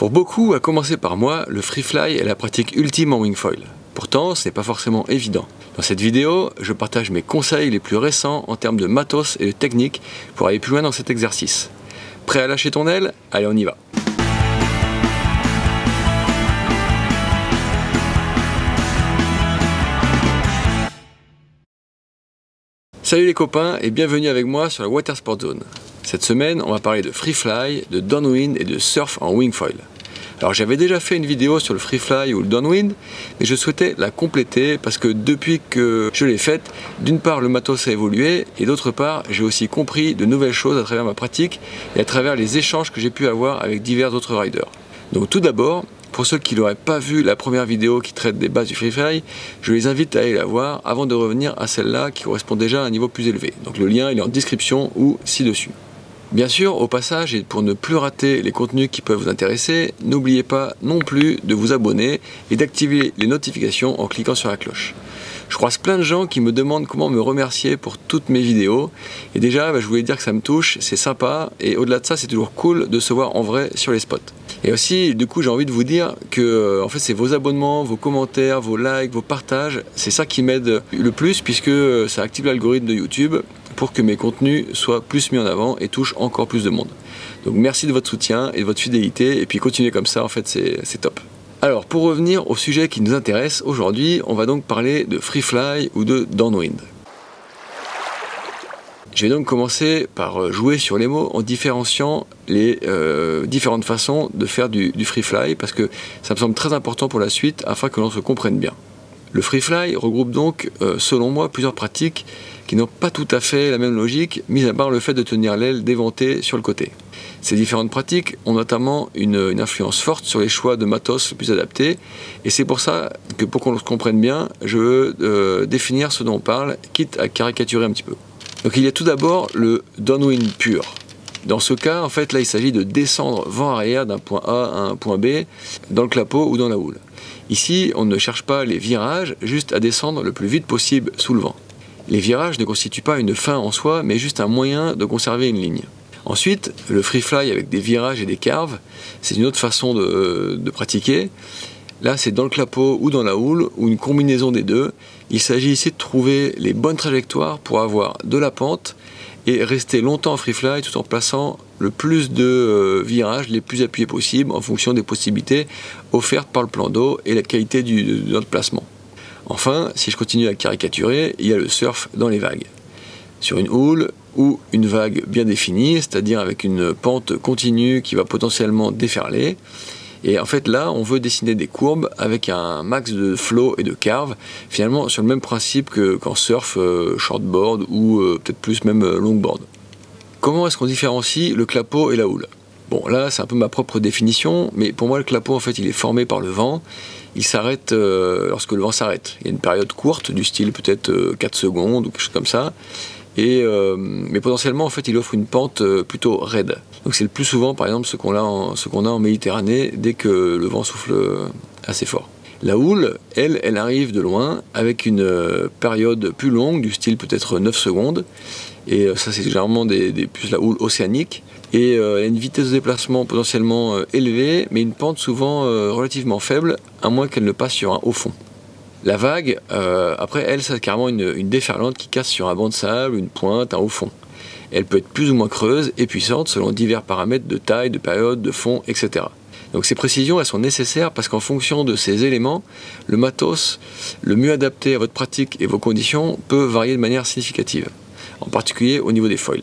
Pour beaucoup, à commencer par moi, le freefly est la pratique ultime en wingfoil. Pourtant, ce n'est pas forcément évident. Dans cette vidéo, je partage mes conseils les plus récents en termes de matos et de technique pour aller plus loin dans cet exercice. Prêt à lâcher ton aile? Allez, on y va! Salut les copains et bienvenue avec moi sur la Water Sport Zone. Cette semaine, on va parler de freefly, de downwind et de surf en wingfoil. Alors j'avais déjà fait une vidéo sur le freefly ou le downwind, mais je souhaitais la compléter parce que depuis que je l'ai faite, d'une part le matos a évolué et d'autre part j'ai aussi compris de nouvelles choses à travers ma pratique et à travers les échanges que j'ai pu avoir avec divers autres riders. Donc tout d'abord, pour ceux qui n'auraient pas vu la première vidéo qui traite des bases du freefly, je les invite à aller la voir avant de revenir à celle-là qui correspond déjà à un niveau plus élevé. Donc le lien il est en description ou ci-dessus. Bien sûr, au passage, et pour ne plus rater les contenus qui peuvent vous intéresser, n'oubliez pas non plus de vous abonner et d'activer les notifications en cliquant sur la cloche. Je croise plein de gens qui me demandent comment me remercier pour toutes mes vidéos. Et déjà, je voulais dire que ça me touche, c'est sympa. Et au-delà de ça, c'est toujours cool de se voir en vrai sur les spots. Et aussi, du coup, j'ai envie de vous dire que en fait, c'est vos abonnements, vos commentaires, vos likes, vos partages. C'est ça qui m'aide le plus puisque ça active l'algorithme de YouTube pour que mes contenus soient plus mis en avant et touchent encore plus de monde. Donc merci de votre soutien et de votre fidélité. Et puis continuez comme ça, en fait, c'est top. Alors, pour revenir au sujet qui nous intéresse aujourd'hui, on va donc parler de freefly ou de downwind. Je vais donc commencer par jouer sur les mots en différenciant les différentes façons de faire du freefly parce que ça me semble très important pour la suite afin que l'on se comprenne bien. Le freefly regroupe donc, selon moi, plusieurs pratiques qui n'ont pas tout à fait la même logique, mis à part le fait de tenir l'aile déventée sur le côté. Ces différentes pratiques ont notamment une influence forte sur les choix de matos le plus adaptés, et c'est pour ça que pour qu'on se comprenne bien, je veux définir ce dont on parle, quitte à caricaturer un petit peu. Donc il y a tout d'abord le downwind pur. Dans ce cas, en fait, là il s'agit de descendre vent arrière d'un point A à un point B, dans le clapot ou dans la houle. Ici, on ne cherche pas les virages, juste à descendre le plus vite possible sous le vent. Les virages ne constituent pas une fin en soi, mais juste un moyen de conserver une ligne. Ensuite, le freefly avec des virages et des carves, c'est une autre façon de pratiquer. Là, c'est dans le clapot ou dans la houle, ou une combinaison des deux. Il s'agit ici de trouver les bonnes trajectoires pour avoir de la pente et rester longtemps en freefly tout en plaçant le plus de virages les plus appuyés possible en fonction des possibilités offertes par le plan d'eau et la qualité de notre placement. Enfin, si je continue à caricaturer, il y a le surf dans les vagues. Sur une houle ou une vague bien définie, c'est-à-dire avec une pente continue qui va potentiellement déferler. Et en fait là, on veut dessiner des courbes avec un max de flow et de carve, finalement sur le même principe qu'en surf, shortboard ou peut-être plus même longboard. Comment est-ce qu'on différencie le clapot et la houle? Bon, là c'est un peu ma propre définition, mais pour moi le clapot en fait il est formé par le vent. Il s'arrête lorsque le vent s'arrête. Il y a une période courte, du style peut-être 4 secondes ou quelque chose comme ça. Mais potentiellement en fait il offre une pente plutôt raide. Donc c'est le plus souvent par exemple ce qu'on a en Méditerranée dès que le vent souffle assez fort. La houle, elle arrive de loin avec une période plus longue, du style peut-être 9 secondes. Et ça c'est généralement plus la houle océanique. Et elle a une vitesse de déplacement potentiellement élevée, mais une pente souvent relativement faible, à moins qu'elle ne passe sur un haut fond. La vague, après elle, c'est carrément une déferlante qui casse sur un banc de sable, une pointe, un haut fond. Elle peut être plus ou moins creuse et puissante selon divers paramètres de taille, de période, de fond, etc. Donc ces précisions, elles sont nécessaires parce qu'en fonction de ces éléments, le matos, le mieux adapté à votre pratique et vos conditions, peut varier de manière significative, en particulier au niveau des foils.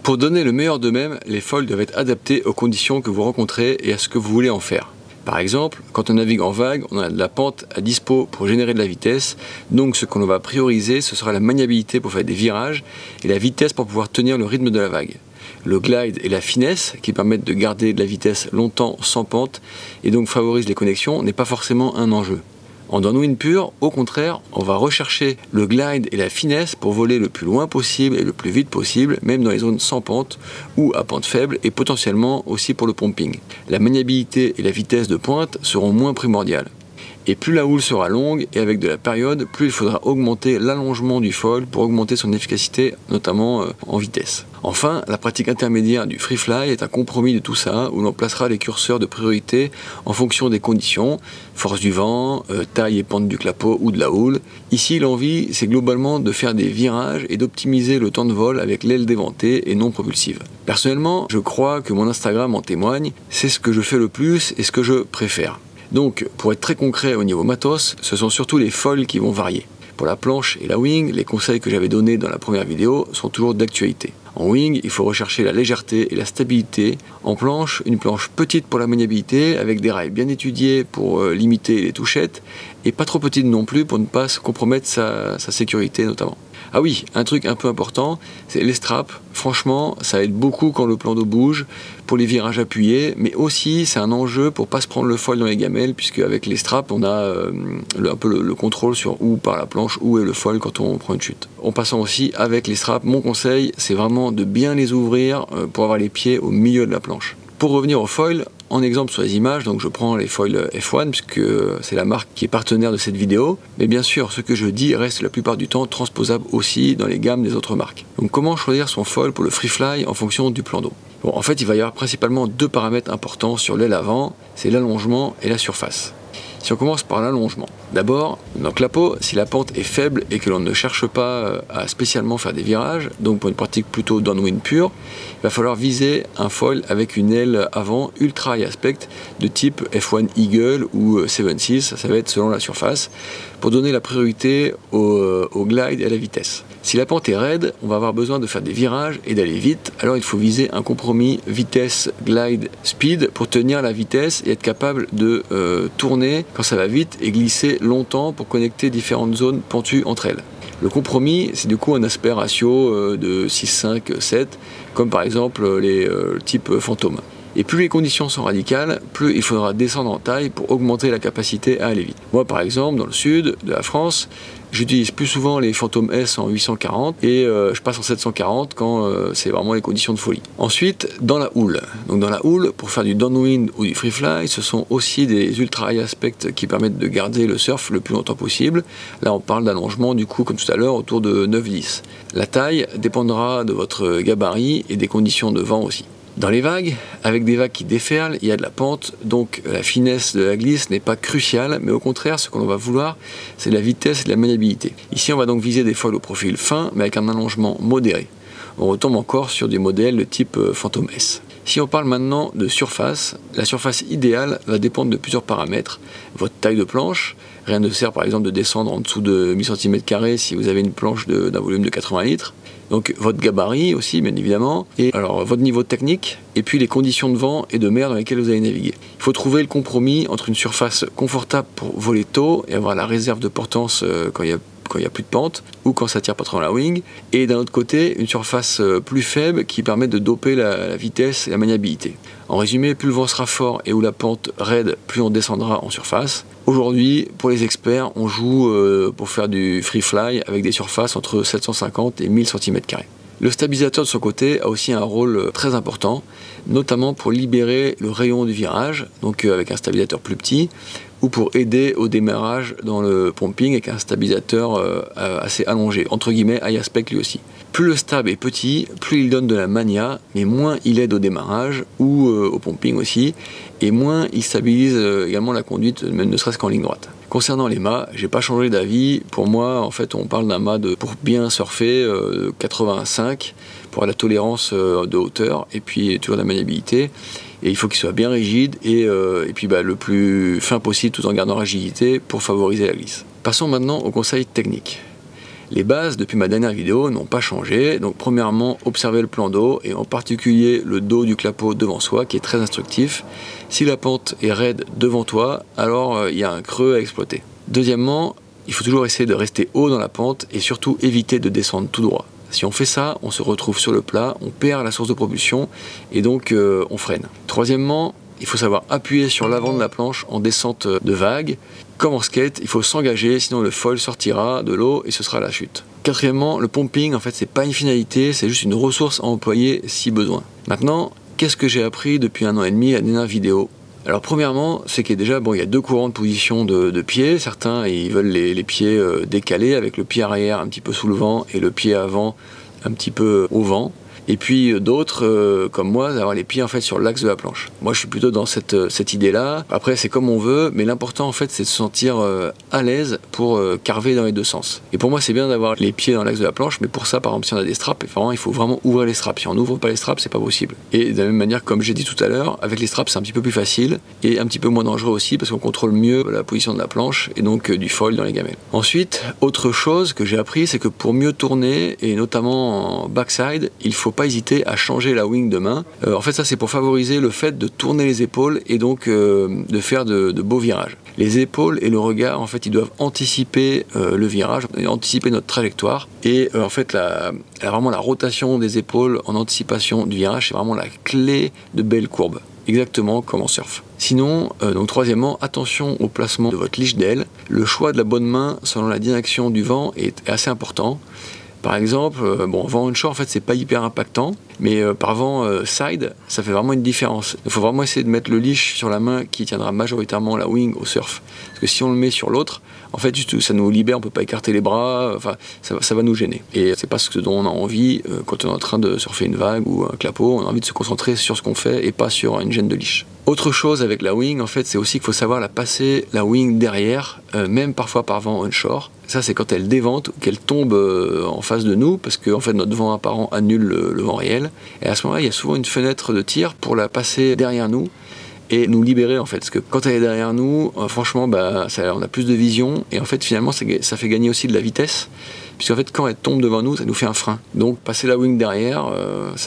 Pour donner le meilleur d'eux-mêmes, les foils doivent être adaptés aux conditions que vous rencontrez et à ce que vous voulez en faire. Par exemple, quand on navigue en vague, on a de la pente à dispo pour générer de la vitesse, donc ce qu'on va prioriser, ce sera la maniabilité pour faire des virages et la vitesse pour pouvoir tenir le rythme de la vague. Le glide et la finesse, qui permettent de garder de la vitesse longtemps sans pente et donc favorisent les connexions, n'est pas forcément un enjeu. En downwind pur, au contraire, on va rechercher le glide et la finesse pour voler le plus loin possible et le plus vite possible, même dans les zones sans pente ou à pente faible et potentiellement aussi pour le pumping. La maniabilité et la vitesse de pointe seront moins primordiales. Et plus la houle sera longue et avec de la période, plus il faudra augmenter l'allongement du foil pour augmenter son efficacité, notamment en vitesse. Enfin, la pratique intermédiaire du free fly est un compromis de tout ça, où l'on placera les curseurs de priorité en fonction des conditions, force du vent, taille et pente du clapot ou de la houle. Ici, l'envie, c'est globalement de faire des virages et d'optimiser le temps de vol avec l'aile déventée et non propulsive. Personnellement, je crois que mon Instagram en témoigne, c'est ce que je fais le plus et ce que je préfère. Donc, pour être très concret au niveau matos, ce sont surtout les foils qui vont varier. Pour la planche et la wing, les conseils que j'avais donnés dans la première vidéo sont toujours d'actualité. En wing, il faut rechercher la légèreté et la stabilité. En planche, une planche petite pour la maniabilité, avec des rails bien étudiés pour limiter les touchettes, et pas trop petite non plus pour ne pas se compromettre sa sécurité notamment. Ah oui, un truc un peu important, c'est les straps. Franchement, ça aide beaucoup quand le plan d'eau bouge, pour les virages appuyés, mais aussi c'est un enjeu pour pas se prendre le foil dans les gamelles, puisque avec les straps, on a un peu le contrôle sur où part la planche, où est le foil quand on prend une chute. En passant aussi avec les straps, mon conseil, c'est vraiment de bien les ouvrir pour avoir les pieds au milieu de la planche. Pour revenir au foil, en exemple sur les images, donc je prends les foils F1 puisque c'est la marque qui est partenaire de cette vidéo, mais bien sûr ce que je dis reste la plupart du temps transposable aussi dans les gammes des autres marques. Donc comment choisir son foil pour le free fly en fonction du plan d'eau? Bon, en fait il va y avoir principalement deux paramètres importants sur l'aile avant, c'est l'allongement et la surface. Si on commence par l'allongement, d'abord, dans le clapot, si la pente est faible et que l'on ne cherche pas à spécialement faire des virages, donc pour une pratique plutôt downwind pure, il va falloir viser un foil avec une aile avant ultra high aspect de type F1 Eagle ou 7.6, ça va être selon la surface, pour donner la priorité au glide et à la vitesse. Si la pente est raide, on va avoir besoin de faire des virages et d'aller vite, alors il faut viser un compromis vitesse, glide, speed pour tenir la vitesse et être capable de tourner quand ça va vite et glisser longtemps pour connecter différentes zones pentues entre elles. Le compromis, c'est du coup un aspect ratio de 6, 5, 7, comme par exemple les types fantômes. Et plus les conditions sont radicales, plus il faudra descendre en taille pour augmenter la capacité à aller vite. Moi par exemple, dans le sud de la France, j'utilise plus souvent les Phantom S en 840 et je passe en 740 quand c'est vraiment les conditions de folie. Ensuite, dans la houle. Donc dans la houle, pour faire du downwind ou du free fly, ce sont aussi des ultra high aspects qui permettent de garder le surf le plus longtemps possible. Là on parle d'allongement du coup comme tout à l'heure autour de 9-10. La taille dépendra de votre gabarit et des conditions de vent aussi. Dans les vagues, avec des vagues qui déferlent, il y a de la pente, donc la finesse de la glisse n'est pas cruciale, mais au contraire, ce qu'on va vouloir, c'est la vitesse et la maniabilité. Ici, on va donc viser des foils au profil fin, mais avec un allongement modéré. On retombe encore sur des modèles de type Phantom S. Si on parle maintenant de surface, la surface idéale va dépendre de plusieurs paramètres. Votre taille de planche, rien ne sert par exemple de descendre en dessous de 1000 cm² si vous avez une planche d'un volume de 80 litres. Donc votre gabarit aussi bien évidemment, et alors votre niveau technique, et puis les conditions de vent et de mer dans lesquelles vous allez naviguer. Il faut trouver le compromis entre une surface confortable pour voler tôt et avoir la réserve de portance quand il y a plus de pente ou quand ça tire pas trop dans la wing, et d'un autre côté une surface plus faible qui permet de doper la vitesse et la maniabilité. En résumé, plus le vent sera fort et où la pente raide, plus on descendra en surface. Aujourd'hui, pour les experts, on joue pour faire du free fly avec des surfaces entre 750 et 1000 cm². Le stabilisateur de son côté a aussi un rôle très important, notamment pour libérer le rayon du virage, donc avec un stabilisateur plus petit, ou pour aider au démarrage dans le pumping avec un stabilisateur assez allongé, entre guillemets high aspect lui aussi. Plus le stab est petit, plus il donne de la mania, mais moins il aide au démarrage ou au pumping aussi, et moins il stabilise également la conduite, même ne serait-ce qu'en ligne droite. Concernant les mâts, j'ai pas changé d'avis. Pour moi, en fait, on parle d'un mât pour bien surfer 85 pour la tolérance de hauteur et puis toujours la maniabilité. Et il faut qu'il soit bien rigide et puis le plus fin possible tout en gardant rigidité pour favoriser la glisse. Passons maintenant aux conseils techniques. Les bases, depuis ma dernière vidéo, n'ont pas changé. Donc premièrement, observez le plan d'eau et en particulier le dos du clapot devant soi qui est très instructif. Si la pente est raide devant toi, alors il y a un creux à exploiter. Deuxièmement, il faut toujours essayer de rester haut dans la pente et surtout éviter de descendre tout droit. Si on fait ça, on se retrouve sur le plat, on perd la source de propulsion et donc on freine. Troisièmement, il faut savoir appuyer sur l'avant de la planche en descente de vague. Comme en skate, il faut s'engager, sinon le foil sortira de l'eau et ce sera la chute. Quatrièmement, le pumping, en fait, c'est pas une finalité, c'est juste une ressource à employer si besoin. Maintenant, qu'est-ce que j'ai appris depuis 1 an et demi à la dernière vidéo? Alors premièrement, c'est qu'il y a déjà, bon, il y a deux courants de position de pied. Certains, ils veulent les pieds décalés avec le pied arrière un petit peu sous le vent et le pied avant un petit peu au vent. Et puis d'autres, comme moi, d'avoir les pieds en fait sur l'axe de la planche. Moi, je suis plutôt dans cette idée-là. Après, c'est comme on veut, mais l'important en fait, c'est de se sentir à l'aise pour carver dans les deux sens. Et pour moi, c'est bien d'avoir les pieds dans l'axe de la planche, mais pour ça, par exemple, si on a des straps, il faut vraiment ouvrir les straps. Si on n'ouvre pas les straps, c'est pas possible. Et de la même manière, comme j'ai dit tout à l'heure, avec les straps, c'est un petit peu plus facile et un petit peu moins dangereux aussi parce qu'on contrôle mieux la position de la planche et donc du foil dans les gamelles. Ensuite, autre chose que j'ai appris, c'est que pour mieux tourner et notamment en backside, il faut pas hésiter à changer la wing de main. En fait, ça c'est pour favoriser le fait de tourner les épaules et donc de faire de beaux virages. Les épaules et le regard, en fait, ils doivent anticiper le virage, anticiper notre trajectoire. Et en fait, vraiment la rotation des épaules en anticipation du virage, c'est vraiment la clé de belles courbes. Exactement comme en surf. Sinon, donc troisièmement, attention au placement de votre liche d'aile. Le choix de la bonne main selon la direction du vent est assez important. Par exemple, vent onshore, en fait, c'est pas hyper impactant, mais par vent side, ça fait vraiment une différence. Il faut vraiment essayer de mettre le leash sur la main qui tiendra majoritairement la wing au surf. Parce que si on le met sur l'autre, en fait, juste, ça nous libère, on peut pas écarter les bras, enfin, ça va nous gêner. Et c'est pas ce dont on a envie quand on est en train de surfer une vague ou un clapot. On a envie de se concentrer sur ce qu'on fait et pas sur une gêne de leash. Autre chose avec la wing, en fait, c'est aussi qu'il faut savoir la passer, la wing derrière, même parfois par vent onshore. Ça, c'est quand elle dévente ou qu'elle tombe en face de nous, parce que en fait, notre vent apparent annule le vent réel. Et à ce moment-là, il y a souvent une fenêtre de tir pour la passer derrière nous et nous libérer en fait. Parce que quand elle est derrière nous, franchement, on a plus de vision et en fait, finalement, ça fait gagner aussi de la vitesse. Puisqu'en fait, quand elle tombe devant nous, ça nous fait un frein. Donc, passer la wing derrière,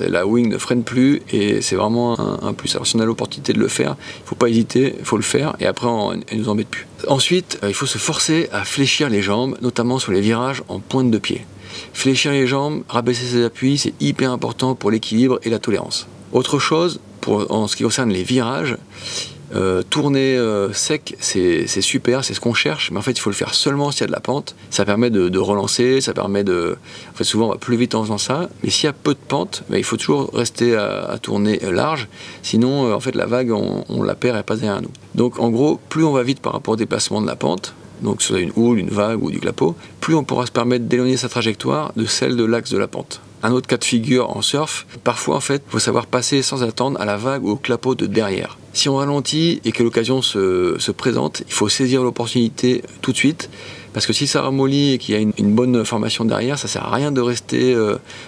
la wing ne freine plus et c'est vraiment un plus. Alors, si on a l'opportunité de le faire, il ne faut pas hésiter, il faut le faire et après, elle ne nous embête plus. Ensuite, il faut se forcer à fléchir les jambes, notamment sur les virages en pointe de pied. Fléchir les jambes, rabaisser ses appuis, c'est hyper important pour l'équilibre et la tolérance. Autre chose, en ce qui concerne les virages, tourner sec, c'est super, c'est ce qu'on cherche, mais en fait il faut le faire seulement s'il y a de la pente. Ça permet de relancer, ça permet de... En fait, souvent on va plus vite en faisant ça, mais s'il y a peu de pente, il faut toujours rester à tourner large, sinon en fait la vague on la perd et elle passe derrière nous. Donc en gros, plus on va vite par rapport au déplacement de la pente, donc sur une houle, une vague ou du clapot, plus on pourra se permettre d'éloigner sa trajectoire de celle de l'axe de la pente. Un autre cas de figure en surf, parfois en fait, il faut savoir passer sans attendre à la vague ou au clapot de derrière. Si on ralentit et que l'occasion se présente, il faut saisir l'opportunité tout de suite, parce que si ça ramollit et qu'il y a une bonne formation derrière, ça sert à rien de rester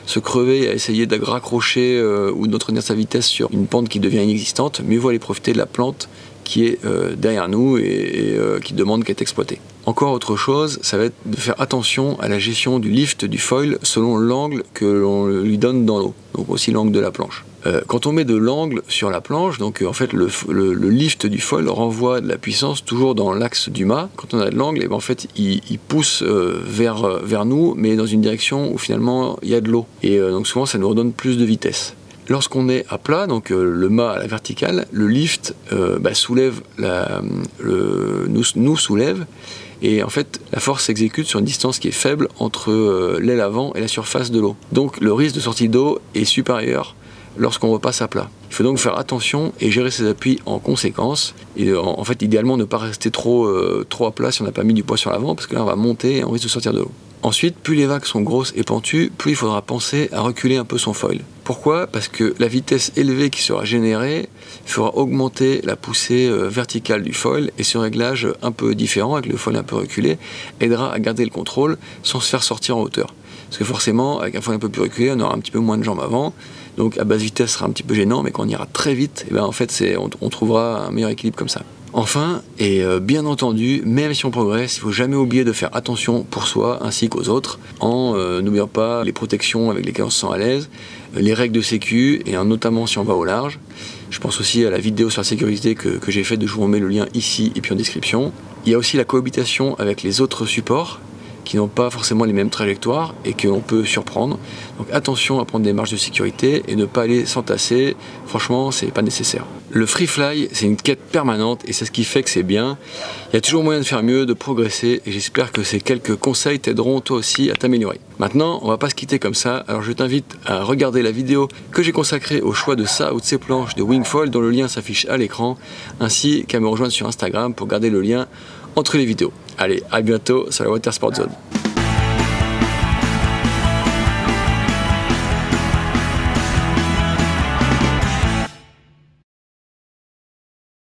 se crever et à essayer de raccrocher ou d'entretenir sa vitesse sur une pente qui devient inexistante. Mieux vaut aller profiter de la plante qui est derrière nous et qui demande qu'à être exploitée. Encore autre chose, ça va être de faire attention à la gestion du lift du foil selon l'angle que l'on lui donne dans l'eau, donc aussi l'angle de la planche. Quand on met de l'angle sur la planche, donc en fait le lift du foil renvoie de la puissance toujours dans l'axe du mât. Quand on a de l'angle, en fait il pousse vers nous, mais dans une direction où finalement il y a de l'eau. Et donc souvent ça nous redonne plus de vitesse. Lorsqu'on est à plat, donc le mât à la verticale, le lift soulève nous soulève. Et en fait, la force s'exécute sur une distance qui est faible entre l'aile avant et la surface de l'eau. Donc le risque de sortie d'eau est supérieur lorsqu'on repasse à plat. Il faut donc faire attention et gérer ses appuis en conséquence. Et en fait, idéalement, ne pas rester trop à plat si on n'a pas mis du poids sur l'avant, parce que là, on va monter et on risque de sortir de l'eau. Ensuite, plus les vagues sont grosses et pentues, plus il faudra penser à reculer un peu son foil. Pourquoi ? Parce que la vitesse élevée qui sera générée fera augmenter la poussée verticale du foil, et ce réglage un peu différent, avec le foil un peu reculé, aidera à garder le contrôle sans se faire sortir en hauteur. Parce que forcément, avec un foil un peu plus reculé, on aura un petit peu moins de jambes avant, donc à basse vitesse, ce sera un petit peu gênant, mais quand on ira très vite, en fait, on trouvera un meilleur équilibre comme ça. Enfin, et bien entendu, même si on progresse, il ne faut jamais oublier de faire attention pour soi ainsi qu'aux autres, en n'oubliant pas les protections avec lesquelles on se sent à l'aise, les règles de sécu, et notamment si on va au large. Je pense aussi à la vidéo sur la sécurité que j'ai faite, je vous remets le lien ici et puis en description. Il y a aussi la cohabitation avec les autres supports, qui n'ont pas forcément les mêmes trajectoires et qu'on peut surprendre. Donc attention à prendre des marges de sécurité et ne pas aller s'entasser. Franchement, c'est pas nécessaire. Le free fly, c'est une quête permanente et c'est ce qui fait que c'est bien. Il y a toujours moyen de faire mieux, de progresser et j'espère que ces quelques conseils t'aideront toi aussi à t'améliorer. Maintenant, on va pas se quitter comme ça, alors je t'invite à regarder la vidéo que j'ai consacrée au choix de sa ou de ses planches de Wingfoil dont le lien s'affiche à l'écran, ainsi qu'à me rejoindre sur Instagram pour garder le lien entre les vidéos. Allez, à bientôt sur la Water Sport Zone.